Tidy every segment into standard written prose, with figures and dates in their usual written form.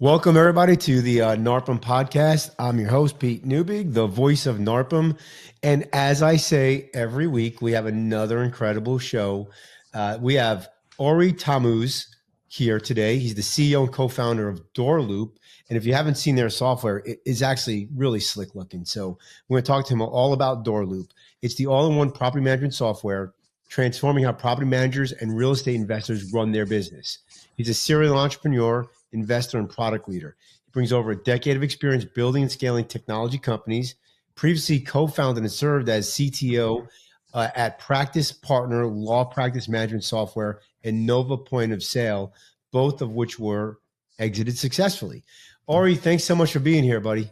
Welcome, everybody, to the NARPM podcast. I'm your host, Pete Nubig, the voice of NARPM. And as I say every week, we have another incredible show. We have Ori Tamuz here today. He's the CEO and co-founder of DoorLoop. And if you haven't seen their software, it is actually really slick looking. So we're going to talk to him all about DoorLoop. It's the all-in-one property management software, transforming how property managers and real estate investors run their business. He's a serial entrepreneur, investor, and product leader. He brings over a decade of experience building and scaling technology companies. Previously co-founded and served as CTO at Practice Partner Law Practice Management Software and Nova Point of Sale, both of which were exited successfully. Ori, thanks so much for being here, buddy.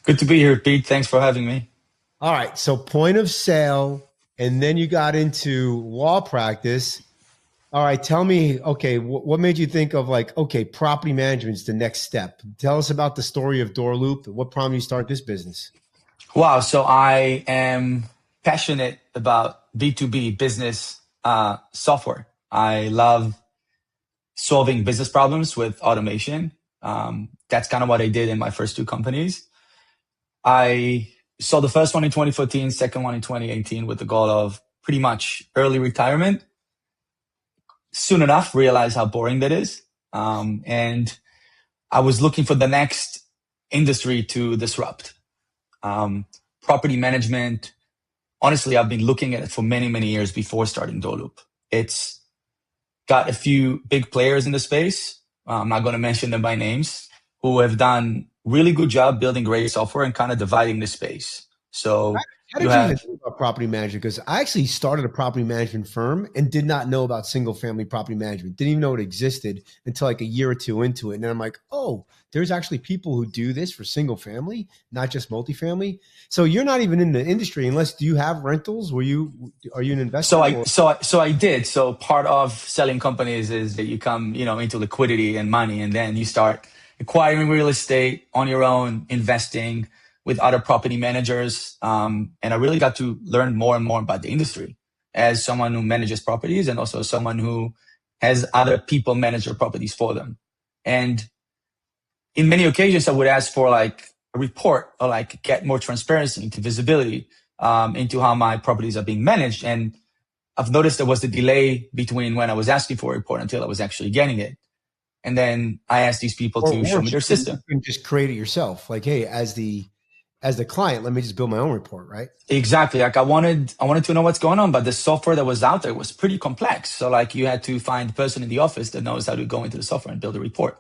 Good to be here, Pete. Thanks for having me. All right, so point of sale, and then you got into law practice. All right, tell me, okay, what made you think of property management's the next step? Tell us about the story of DoorLoop. What prompted you to start this business? Wow. So I am passionate about B2B business software. I love solving business problems with automation. That's kind of what I did in my first two companies. I saw the first one in 2014, second one in 2018 with the goal of pretty much early retirement. Soon enough, realized how boring that is. And I was looking for the next industry to disrupt. Property management, honestly, I've been looking at it for many, many years before starting DoorLoop. It's got a few big players in the space. I'm not going to mention them by names, who have done really good job building great software and kind of dividing the space. So how did you even know about property management? Because I actually started a property management firm and did not know about single family property management. Didn't even know it existed until like a year or two into it. And then I'm like, oh, there's actually people who do this for single family, not just multifamily. So you're not even in the industry unless, do you have rentals? Are you an investor? So I did. So part of selling companies is that you come, into liquidity and money, and then you start acquiring real estate on your own, investing with other property managers. And I really got to learn more and more about the industry as someone who manages properties and also someone who has other people manage their properties for them. And in many occasions, I would ask for like a report or like get more transparency into visibility into how my properties are being managed. And I've noticed there was a delay between when I was asking for a report until I was actually getting it. And then I asked these people to show me their system. You can just create it yourself. Like, hey, as the client, let me just build my own report, right? Exactly. Like I wanted to know what's going on, but the software that was out there was pretty complex. So like you had to find a person in the office that knows how to go into the software and build a report.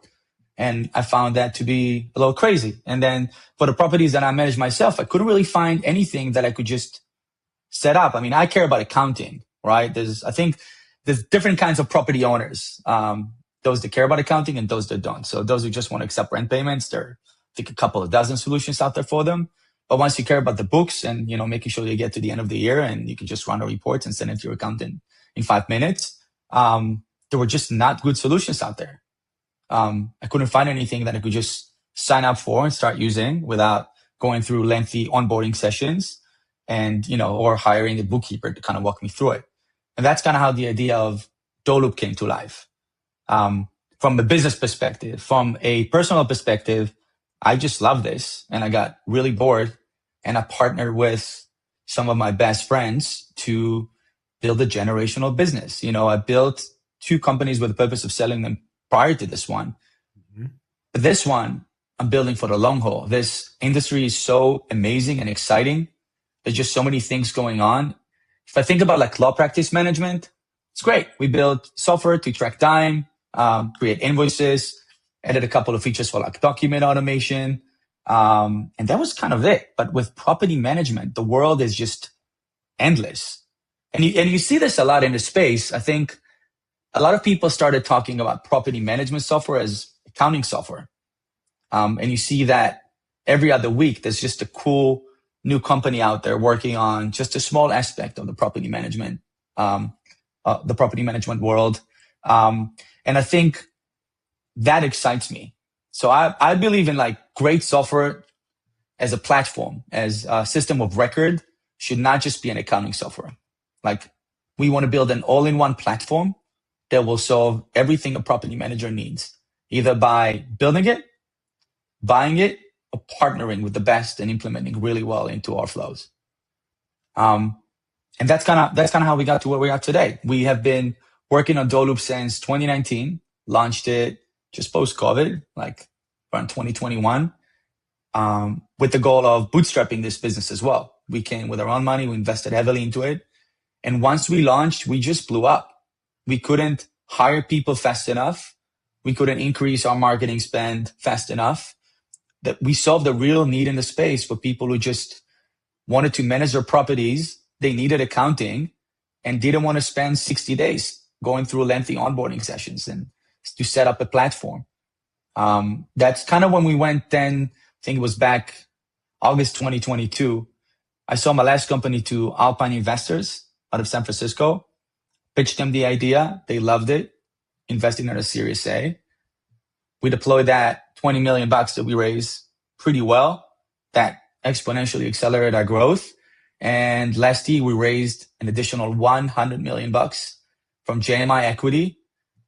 And I found that to be a little crazy. And then for the properties that I manage myself, I couldn't really find anything that I could just set up. I mean, I care about accounting, right? I think there's different kinds of property owners. Those that care about accounting and those that don't. So those who just want to accept rent payments, there are, I think, a couple of dozen solutions out there for them. But once you care about the books and, making sure you get to the end of the year and you can just run a report and send it to your accountant in 5 minutes, there were just not good solutions out there. I couldn't find anything that I could just sign up for and start using without going through lengthy onboarding sessions and, or hiring a bookkeeper to kind of walk me through it. And that's kind of how the idea of DoorLoop came to life. From a business perspective, from a personal perspective, I just love this and I got really bored and I partnered with some of my best friends to build a generational business. I built two companies with the purpose of selling them prior to this one. Mm-hmm. But this one, I'm building for the long haul. This industry is so amazing and exciting. There's just so many things going on. If I think about like law practice management, it's great. We built software to track time, create invoices, added a couple of features for like document automation. And that was kind of it. But with property management, the world is just endless. And you see this a lot in the space. I think a lot of people started talking about property management software as accounting software. And you see that every other week, there's just a cool new company out there working on just a small aspect of the property management world. And I think that excites me. So I believe in like great software as a platform, as a system of record should not just be an accounting software. Like we want to build an all-in-one platform that will solve everything a property manager needs, either by building it buying it or partnering with the best and implementing really well into our flows. And that's kind of how we got to where we are today. We have been working on DoorLoop's since 2019, launched it just post-COVID, like around 2021, with the goal of bootstrapping this business as well. We came with our own money, we invested heavily into it. And once we launched, we just blew up. We couldn't hire people fast enough. We couldn't increase our marketing spend fast enough. That we solved a real need in the space for people who just wanted to manage their properties. They needed accounting and didn't want to spend 60 days going through lengthy onboarding sessions and to set up a platform. That's kind of when we went then, I think it was back August 2022. I sold my last company to Alpine investors out of San Francisco, pitched them the idea. They loved it, investing in a Series A. We deployed that $20 million that we raised pretty well. That exponentially accelerated our growth. And last year, we raised an additional $100 million from JMI Equity.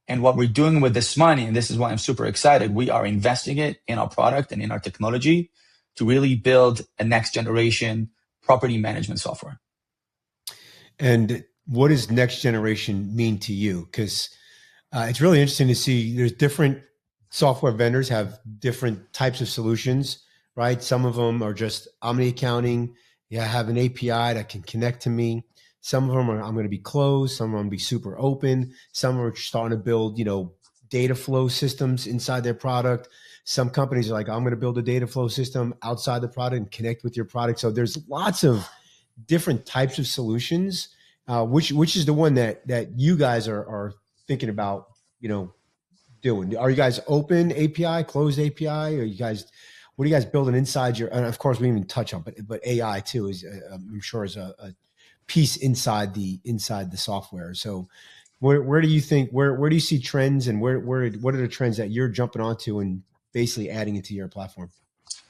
And what we're doing with this money, and this is why I'm super excited, we are investing it in our product and in our technology to really build a next generation property management software. And what does next generation mean to you? Because it's really interesting to see there's different software vendors have different types of solutions, right? Some of them are just omni accounting. Yeah, I have an API that can connect to me. Some of them are, I'm going to be closed. Some are going to be super open. Some are starting to build, data flow systems inside their product. Some companies are like, I'm going to build a data flow system outside the product and connect with your product. So there's lots of different types of solutions. Which is the one that you guys are thinking about, doing? Are you guys open API, closed API? Or what are you guys building inside your? And of course, we didn't even touch on, but AI too is, I'm sure, is a piece inside the software. So, where do you think where do you see trends, and what are the trends that you're jumping onto and basically adding into your platform?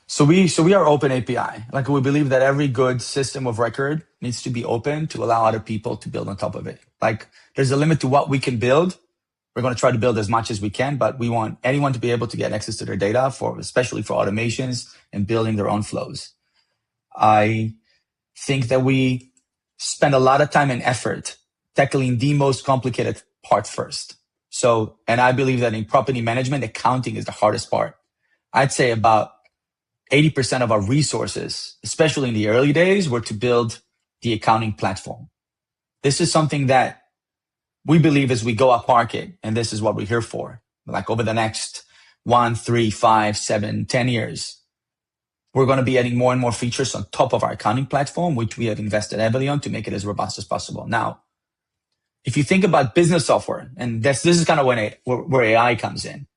So we are open API. Like, we believe that every good system of record needs to be open to allow other people to build on top of it. Like, there's a limit to what we can build. We're going to try to build as much as we can, but we want anyone to be able to get access to their data especially for automations and building their own flows. I think that we spend a lot of time and effort tackling the most complicated part first. So, and I believe that in property management, accounting is the hardest part. I'd say about 80% of our resources, especially in the early days, were to build the accounting platform. This is something that we believe as we go up market, and this is what we're here for, like over the next 1, 3, 5, 7, 10 years, we're going to be adding more and more features on top of our accounting platform, which we have invested heavily on to make it as robust as possible. Now, if you think about business software, and this is kind of where AI comes in,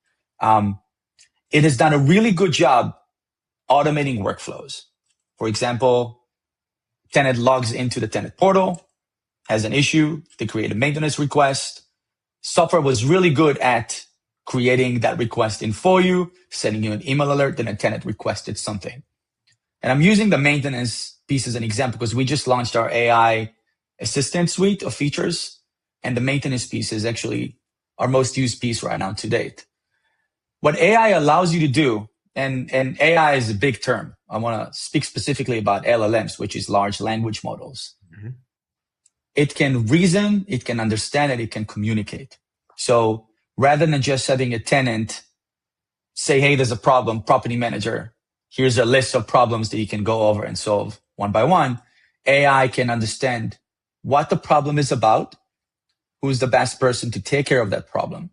it has done a really good job automating workflows. For example, tenant logs into the tenant portal, has an issue, they create a maintenance request. Software was really good at creating that request in for you, sending you an email alert that a tenant requested something. And I'm using the maintenance piece as an example because we just launched our AI assistant suite of features, and the maintenance piece is actually our most used piece right now to date. What AI allows you to do, and AI is a big term. I want to speak specifically about LLMs, which is large language models. Mm-hmm. It can reason, it can understand, and it can communicate. So rather than just having a tenant say, hey, there's a problem, property manager, here's a list of problems that you can go over and solve one by one, AI can understand what the problem is about, who's the best person to take care of that problem.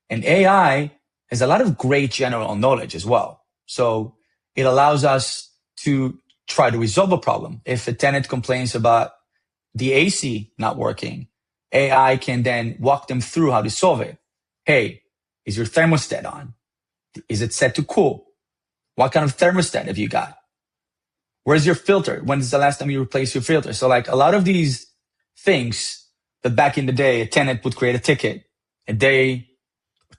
And AI has a lot of great general knowledge as well. So it allows us to try to resolve a problem. If a tenant complains about the AC not working, AI can then walk them through how to solve it. Hey, is your thermostat on? Is it set to cool? What kind of thermostat have you got? Where's your filter? When is the last time you replaced your filter? So like a lot of these things that back in the day, a tenant would create a ticket. A day,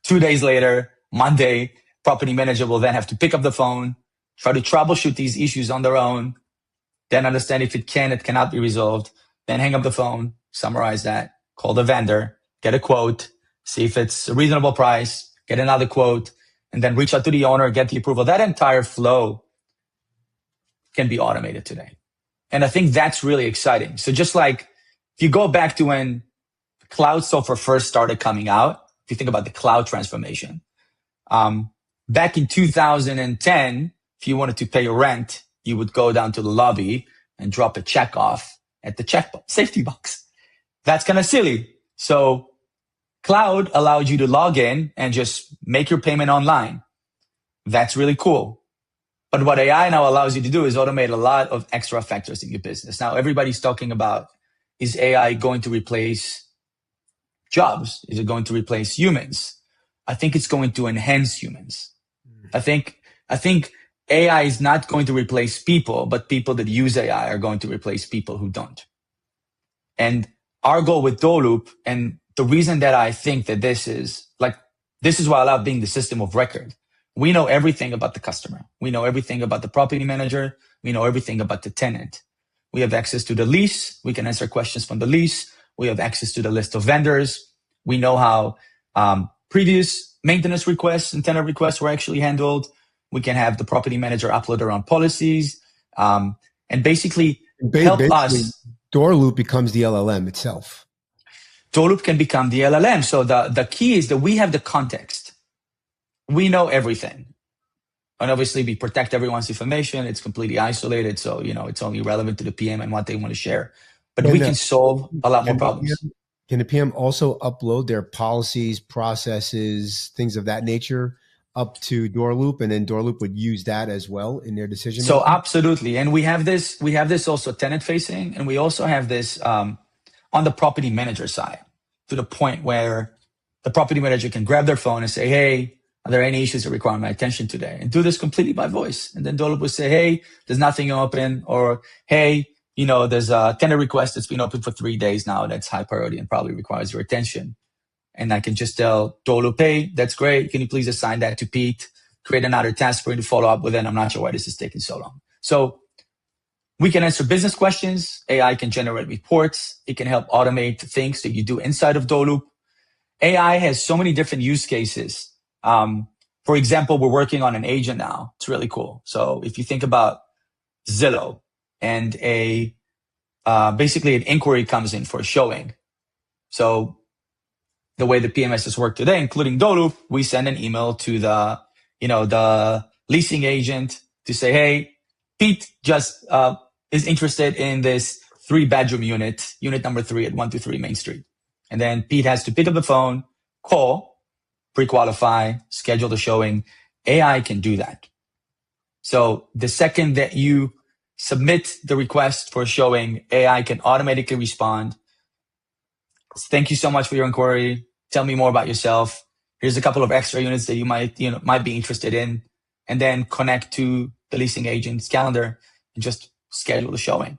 2 days later, Monday, property manager will then have to pick up the phone, try to troubleshoot these issues on their own, then understand if it cannot be resolved, then hang up the phone, summarize that, call the vendor, get a quote, see if it's a reasonable price, get another quote, and then reach out to the owner, get the approval. That entire flow can be automated today. And I think that's really exciting. So just like if you go back to when cloud software first started coming out, if you think about the cloud transformation, back in 2010, if you wanted to pay your rent, you would go down to the lobby and drop a check off at the safety box. That's kind of silly. So cloud allowed you to log in and just make your payment online. That's really cool. But what AI now allows you to do is automate a lot of extra factors in your business. Now everybody's talking about, is AI going to replace jobs? Is it going to replace humans? I think it's going to enhance humans. I think AI is not going to replace people, but people that use AI are going to replace people who don't. And our goal with DoorLoop, and the reason that I think that this is why I love being the system of record. We know everything about the customer. We know everything about the property manager. We know everything about the tenant. We have access to the lease. We can answer questions from the lease. We have access to the list of vendors. We know how previous maintenance requests and tenant requests were actually handled. We can have the property manager upload their own policies, and basically help us. DoorLoop becomes the LLM itself. DoorLoop can become the LLM. So the key is that we have the context. We know everything. And obviously we protect everyone's information. It's completely isolated. So, it's only relevant to the PM and what they want to share. But we can solve a lot more problems. Can the PM also upload their policies, processes, things of that nature up to DoorLoop, and then DoorLoop would use that as well in their decision making? So absolutely. And we have this also tenant facing, and we also have this on the property manager side, to the point where the property manager can grab their phone and say, hey, are there any issues that require my attention today? And do this completely by voice. And then DoorLoop will say, hey, there's nothing open, or hey, there's a tenant request that's been open for 3 days now that's high priority and probably requires your attention. And I can just tell DoorLoop, hey, that's great. Can you please assign that to Pete? Create another task for him to follow up with it. I'm not sure why this is taking so long. So we can answer business questions. AI can generate reports. It can help automate things that you do inside of DoorLoop. AI has so many different use cases. For example, we're working on an agent now. It's really cool. So if you think about Zillow, and basically an inquiry comes in for a showing. So the way the PMSs work today, including DoorLoop, we send an email to the leasing agent to say, hey, Pete just is interested in this 3-bedroom unit number 3 at 123 Main Street. And then Pete has to pick up the phone, call, pre-qualify, schedule the showing. AI can do that. So the second that you submit the request for showing, AI can automatically respond. Thank you so much for your inquiry. Tell me more about yourself. Here's a couple of extra units that you might be interested in, and then connect to the leasing agent's calendar and just schedule the showing.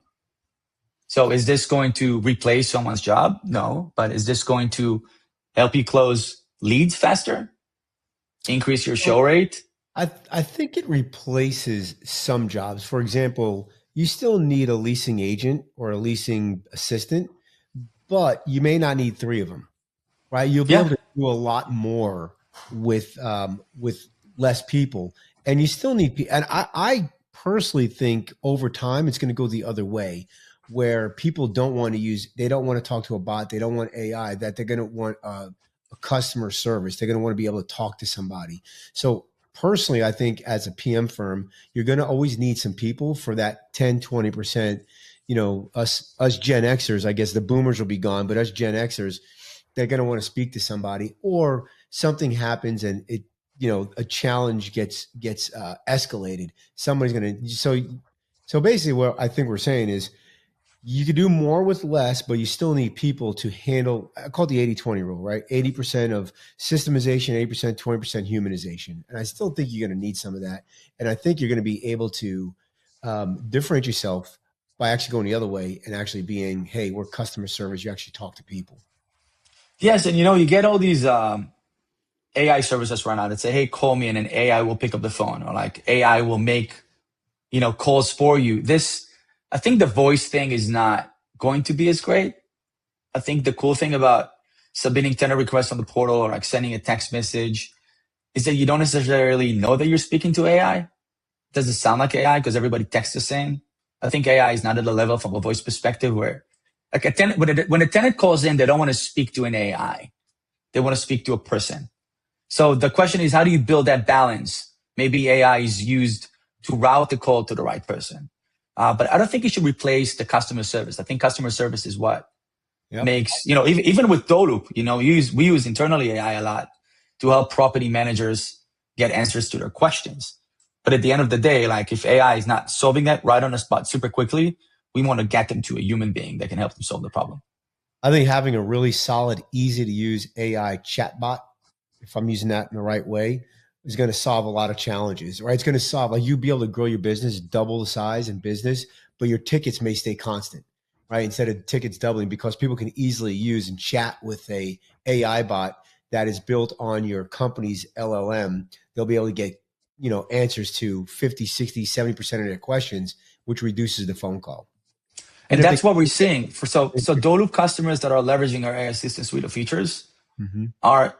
So is this going to replace someone's job? No, but is this going to help you close leads faster? Increase your show rate? I think it replaces some jobs. For example, you still need a leasing agent or a leasing assistant, but you may not need 3 of them, right? You'll be able to do a lot more with less people, and you still need people. And I personally think over time it's going to go the other way, where people don't want to talk to a bot. They don't want AI, that they're going to want a customer service. They're going to want to be able to talk to somebody. So personally, I think as a PM firm, you're going to always need some people for that 10, 20%, us Gen Xers. I guess the boomers will be gone, but us Gen Xers, they're going to want to speak to somebody, or something happens and a challenge gets escalated. Somebody's going to, so basically what I think we're saying is, you could do more with less, but you still need people to handle, I call it the 80-20 rule, right? 80% of systemization, 80%, 20% humanization. And I still think you're going to need some of that. And I think you're going to be able to differentiate yourself by actually going the other way and actually being, hey, we're customer service. You actually talk to people. Yes. And you get all these AI services run out that say, hey, call me, and an AI will pick up the phone, or like AI will make, calls for you. I think the voice thing is not going to be as great. I think the cool thing about submitting tenant requests on the portal, or like sending a text message, is that you don't necessarily know that you're speaking to AI. Does it sound like AI because everybody texts the same? I think AI is not at the level from a voice perspective where, like a tenant, when a tenant calls in, they don't want to speak to an AI. They want to speak to a person. So the question is, how do you build that balance? Maybe AI is used to route the call to the right person. But I don't think it should replace the customer service. I think customer service is what makes, even with DoorLoop, we use internally AI a lot to help property managers get answers to their questions. But at the end of the day, like if AI is not solving that right on the spot super quickly, we want to get them to a human being that can help them solve the problem. I think having a really solid, easy to use AI chatbot, if I'm using that in the right way, is going to solve a lot of challenges, right? It's going to solve, like, you'll be able to grow your business, double the size in business, but your tickets may stay constant, right? Instead of tickets doubling, because people can easily use and chat with a AI bot that is built on your company's LLM. They'll be able to get, answers to 50, 60, 70% of their questions, which reduces the phone call. And that's what we're seeing. So DoorLoop customers that are leveraging our AI assistant suite of features are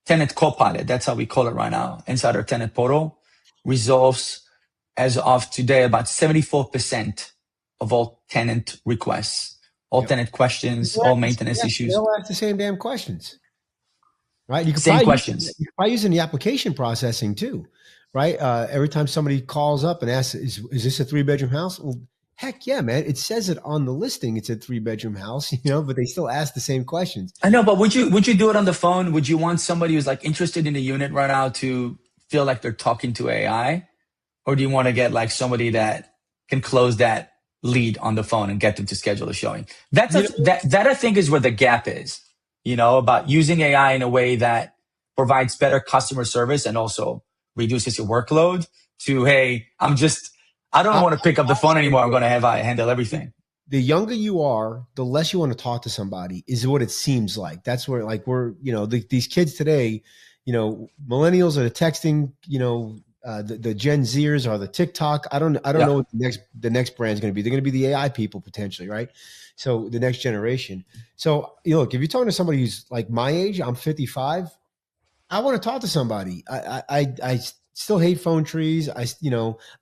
tenant copilot. That's how we call it right now. Inside our tenant portal resolves, as of today, about 74% of all tenant requests, all tenant questions, all maintenance issues. They all ask the same damn questions, right? You can same questions. You can probably use in the application processing too, right? Every time somebody calls up and asks, is this a 3-bedroom house? Well, heck yeah, man. It says it on the listing. It's a 3-bedroom house, but they still ask the same questions. I know, but would you do it on the phone? Would you want somebody who's like interested in the unit right now to feel like they're talking to AI? Or do you want to get like somebody that can close that lead on the phone and get them to schedule a showing? That I think is where the gap is, about using AI in a way that provides better customer service and also reduces your workload to, hey, I don't want to pick up the phone anymore. I'm going to have I handle everything. The younger you are, the less you want to talk to somebody is what it seems like. That's where, like, these kids today, millennials are the texting, the Gen Zers are the TikTok. I don't know what the next brand is going to be. They're going to be the AI people potentially, right? So the next generation. So look, if you're talking to somebody who's like my age, I'm 55. I want to talk to somebody. I still hate phone trees. I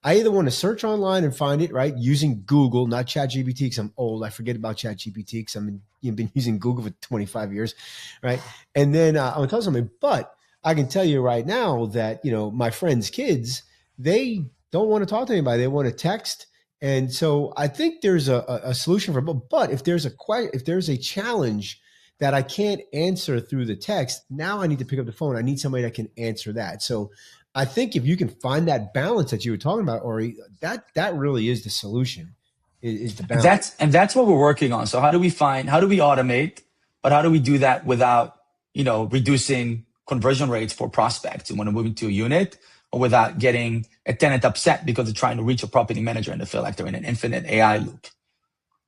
either want to search online and find it, right, using Google, not ChatGPT, because I'm old. I forget about ChatGPT because I've been using Google for 25 years, right? And then I want to tell somebody, but I can tell you right now that my friends' kids, they don't want to talk to anybody. They want to text, and so I think there's a solution for both. But if there's a challenge that I can't answer through the text, now I need to pick up the phone. I need somebody that can answer that. So I think if you can find that balance that you were talking about, Ori, that really is the solution, is the balance. That's what we're working on. So how do we automate, but how do we do that without, reducing conversion rates for prospects who want to move into a unit, or without getting a tenant upset because they're trying to reach a property manager and they feel like they're in an infinite AI loop.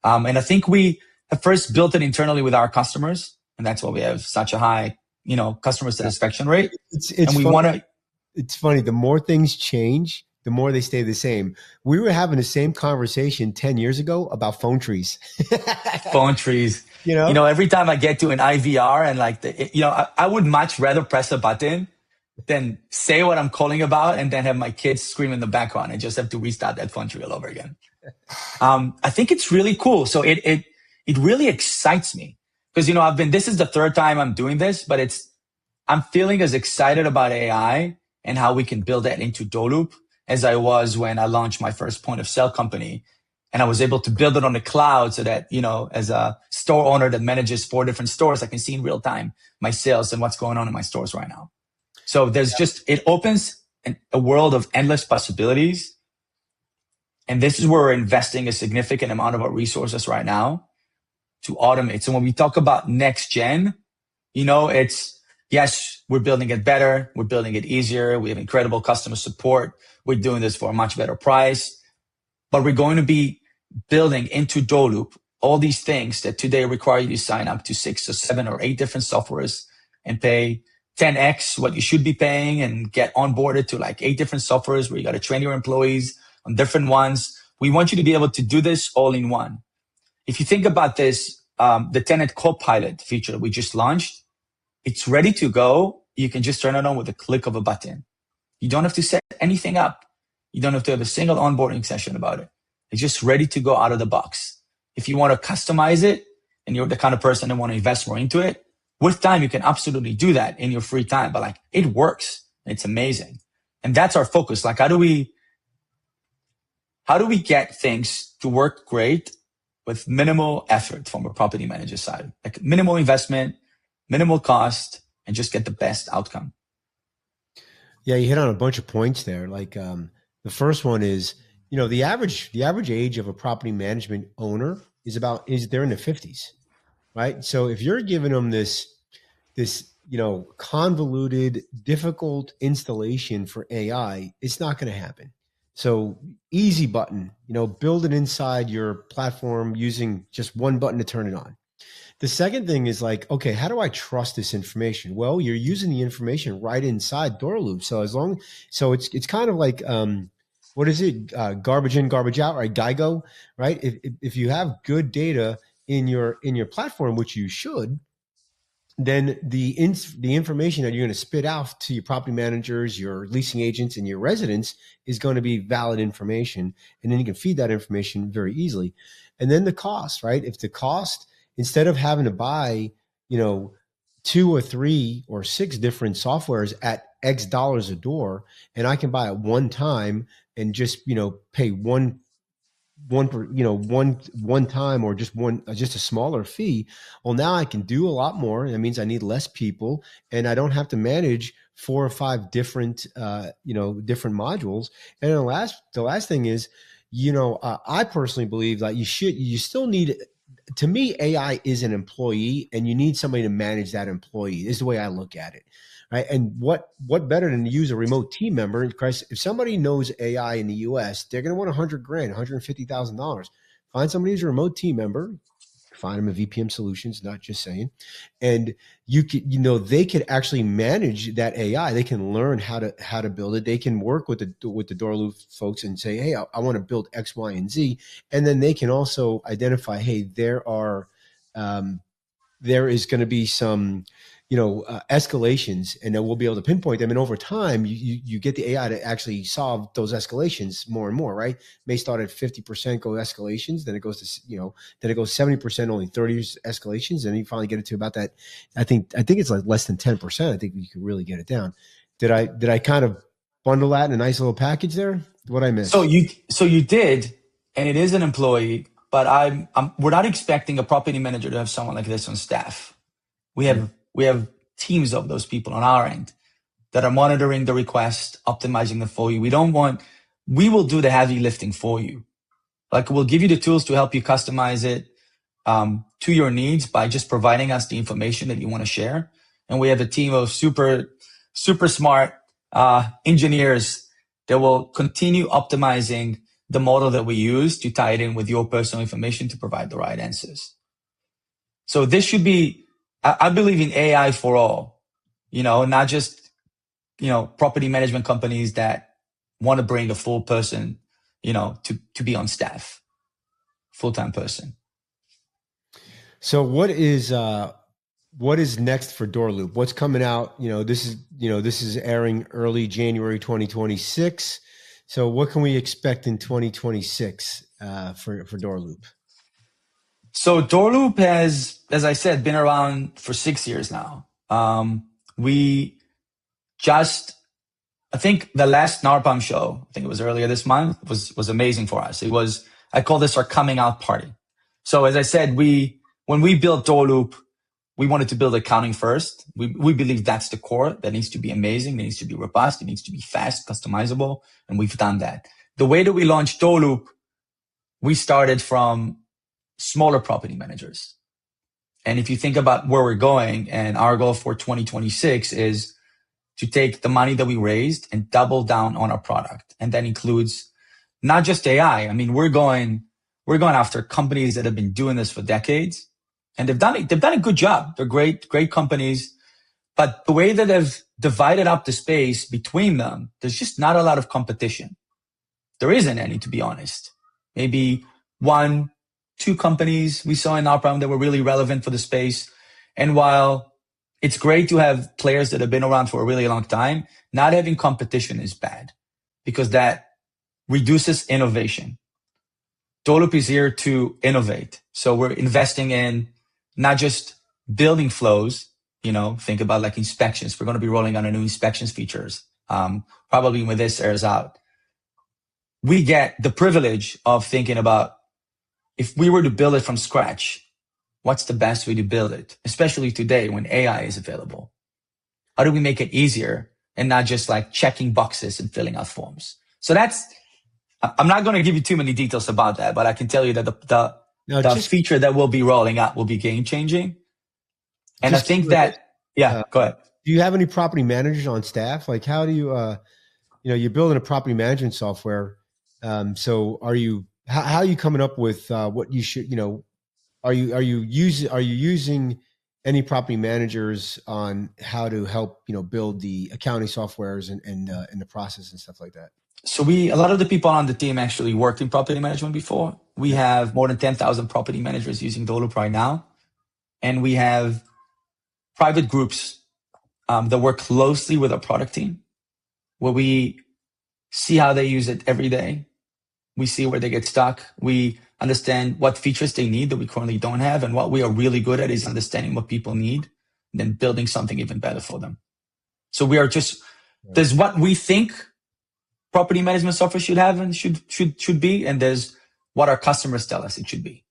And I think we have first built it internally with our customers, and that's why we have such a high, customer satisfaction rate. It's funny. The more things change, the more they stay the same. We were having the same conversation 10 years ago about phone trees. Phone trees. Every time I get to an IVR and I would much rather press a button than say what I'm calling about and then have my kids scream in the background and just have to restart that phone tree all over again. I think it's really cool. So it really excites me because, this is the third time I'm doing this, but I'm feeling as excited about AI and how we can build that into DoorLoop as I was when I launched my first point of sale company. And I was able to build it on the cloud so that, as a store owner that manages 4 different stores, I can see in real time my sales and what's going on in my stores right now. So it opens a world of endless possibilities. And this is where we're investing a significant amount of our resources right now to automate. So when we talk about next gen, yes, we're building it better. We're building it easier. We have incredible customer support. We're doing this for a much better price. But we're going to be building into DoorLoop all these things that today require you to sign up to 6 or 7 or 8 different softwares and pay 10x what you should be paying and get onboarded to like 8 different softwares where you got to train your employees on different ones. We want you to be able to do this all in one. If you think about this, the tenant copilot feature we just launched, it's ready to go you can just turn it on with a click of a button. You don't have to set anything up. You don't have to have a single onboarding session about it. It's just ready to go out of the box. If you want to customize it and you're the kind of person that want to invest more into it, with time, you can absolutely do that in your free time. But like, it works. It's amazing. And that's our focus. Like, how do we get things to work great with minimal effort from a property manager side? Like minimal investment, minimal cost, and just get the best outcome. Yeah, you hit on a bunch of points there. Like the first one is, the average age of a property management owner is they're in their 50s, right? So if you're giving them this convoluted, difficult installation for AI, it's not going to happen. So easy button, build it inside your platform using just one button to turn it on. The second thing is like, okay, how do I trust this information? Well, you're using the information right inside DoorLoop. So it's kind of like, what is it? Garbage in, garbage out, right? GIGO, right? If you have good data in your platform, which you should, then the information that you're going to spit out to your property managers, your leasing agents, and your residents is going to be valid information. And then you can feed that information very easily. And then the cost, right? If the cost, instead of having to buy, 2 or 3 or 6 different softwares at X dollars a door, and I can buy it one time and just, pay one time, or just a smaller fee. Well, now I can do a lot more. That means I need less people, and I don't have to manage 4 or 5 different different modules. And the last thing is, I personally believe that you still need, to me, AI is an employee, and you need somebody to manage that employee, is the way I look at it. Right. And what better than to use a remote team member? Because if somebody knows AI in the US, they're going to want $100,000, $150,000. Find somebody who's a remote team member, find them a VPM Solutions, not just saying. And they could actually manage that AI. They can learn how to build it. They can work with the DoorLoop folks and say, hey, I want to build X, Y, and Z. And then they can also identify, hey, there is going to be some escalations, and then we'll be able to pinpoint them. And over time, you get the AI to actually solve those escalations more and more, right? May start at 50% go escalations, then it goes to, then it goes 70%, only 30 escalations. And you finally get it to about that. I think it's like less than 10%. I think you can really get it down. Did I kind of bundle that in a nice little package there? What I missed? So you did, and it is an employee, but we're not expecting a property manager to have someone like this on staff. We have teams of those people on our end that are monitoring the request, optimizing them for you. We will do the heavy lifting for you. Like, we'll give you the tools to help you customize it to your needs by just providing us the information that you want to share. And we have a team of super, super smart engineers that will continue optimizing the model that we use to tie it in with your personal information to provide the right answers. So this should be, I believe in AI for all, not just, property management companies that want to bring a full person, to be on staff, full-time person. So what is next for DoorLoop? What's coming out? This is airing early January 2026. So what can we expect in 2026 for DoorLoop? So DoorLoop has, as I said, been around for 6 years now. I think the last NARPM show, I think it was earlier this month, was amazing for us. I call this our coming out party. So as I said, when we built DoorLoop, we wanted to build accounting first. We believe that's the core. That needs to be amazing. It needs to be robust. It needs to be fast, customizable. And we've done that. The way that we launched DoorLoop, we started from smaller property managers. And if you think about where we're going, and our goal for 2026 is to take the money that we raised and double down on our product. And that includes not just AI. I mean, we're going after companies that have been doing this for decades, and they've done a good job. They're great companies, but the way that they've divided up the space between them, there's just not a lot of competition. There isn't any, to be honest. Maybe 1, 2 companies we saw in NARPM that were really relevant for the space. And while it's great to have players that have been around for a really long time. Not having competition is bad because that reduces innovation. DoorLoop is here to innovate. So we're investing in not just building flows, think about like inspections. We're going to be rolling out a new inspections features, probably when this airs out. We get the privilege of thinking about if we were to build it from scratch, what's the best way to build it? Especially today when AI is available. How do we make it easier and not just like checking boxes and filling out forms? So I'm not going to give you too many details about that, but I can tell you that the feature that we'll be rolling out will be game changing. And I think that, go ahead. Do you have any property managers on staff? Like how do you, you're building a property management software. So how are you coming up with what you should, are you using any property managers on how to help, build the accounting softwares and the process and stuff like that? So a lot of the people on the team actually worked in property management before. We have more than 10,000 property managers using DoorLoop right now. And we have private groups that work closely with our product team, where we see how they use it every day. We see where they get stuck. We understand what features they need that we currently don't have. And what we are really good at is understanding what people need and then building something even better for them. So we are there's what we think property management software should have and should be, and there's what our customers tell us it should be.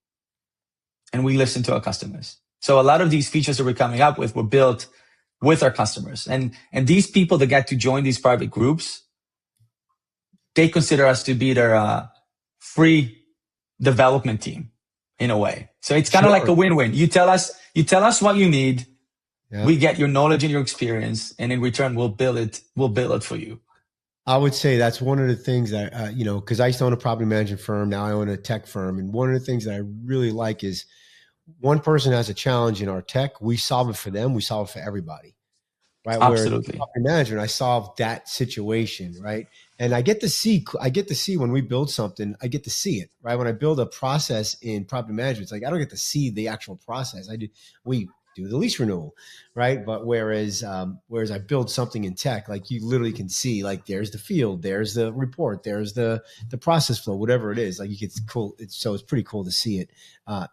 And we listen to our customers. So a lot of these features that we're coming up with were built with our customers. And these people that get to join these private groups, they consider us to be their free development team in a way. So it's kind of like a win-win. You tell us what you need. Yeah. We get your knowledge and your experience, and in return, we'll build it for you. I would say that's one of the things that, because I used to own a property management firm. Now I own a tech firm. And one of the things that I really like is one person has a challenge in our tech. We solve it for them. We solve it for everybody. Right. Absolutely. Where property management, I solve that situation. Right. And I get to see when we build something, I get to see it. Right. When I build a process in property management, it's like, I don't get to see the actual process. We do the lease renewal, right? But whereas I build something in tech, like you literally can see, like there's the field, there's the report, there's the process flow, whatever it is. Like it's cool. It's pretty cool to see it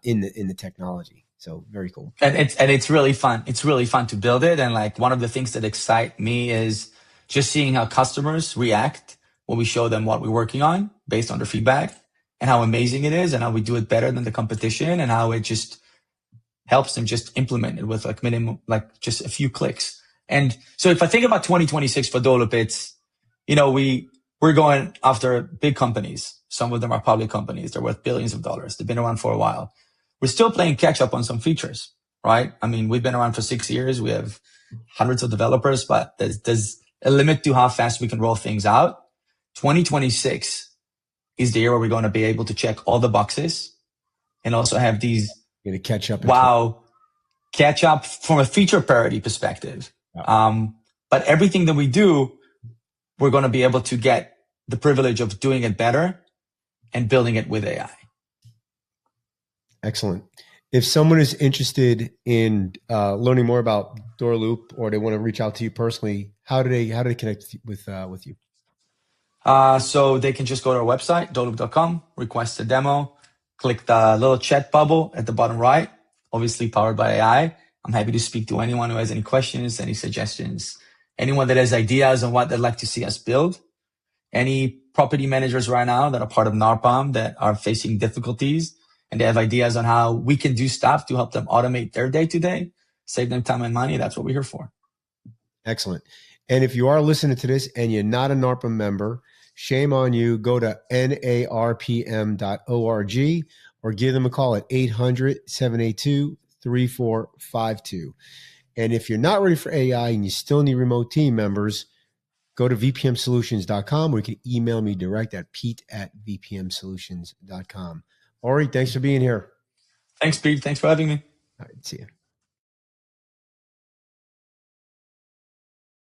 in the technology. So very cool. And it's really fun. It's really fun to build it. And like one of the things that excite me is just seeing how customers react when we show them what we're working on based on their feedback and how amazing it is and how we do it better than the competition and how it just helps them just implement it with like minimum, like just a few clicks. And so if I think about 2026 for DoorLoop, it's, we're going after big companies. Some of them are public companies. They're worth billions of dollars. They've been around for a while. We're still playing catch up on some features, right? I mean, we've been around for 6 years. We have hundreds of developers, but there's a limit to how fast we can roll things out. 2026 is the year where we're going to be able to check all the boxes and also have these to catch up. Catch up from a feature parity perspective. Yeah. But everything that we do, we're going to be able to get the privilege of doing it better and building it with AI. Excellent. If someone is interested in learning more about DoorLoop or they want to reach out to you personally, how do they connect with you? So they can just go to our website, DoorLoop.com, request a demo. Click the little chat bubble at the bottom right, obviously powered by AI. I'm happy to speak to anyone who has any questions, any suggestions, anyone that has ideas on what they'd like to see us build. Any property managers right now that are part of NARPM that are facing difficulties and they have ideas on how we can do stuff to help them automate their day-to-day, save them time and money. That's what we're here for. Excellent. And if you are listening to this and you're not a NARPM member, shame on you. Go to narpm.org or give them a call at 800-782-3452. And if you're not ready for AI and you still need remote team members, go to vpmsolutions.com or you can email me direct at pete@vpmsolutions.com. Ori, thanks for being here. Thanks, Pete. Thanks for having me. All right, see you.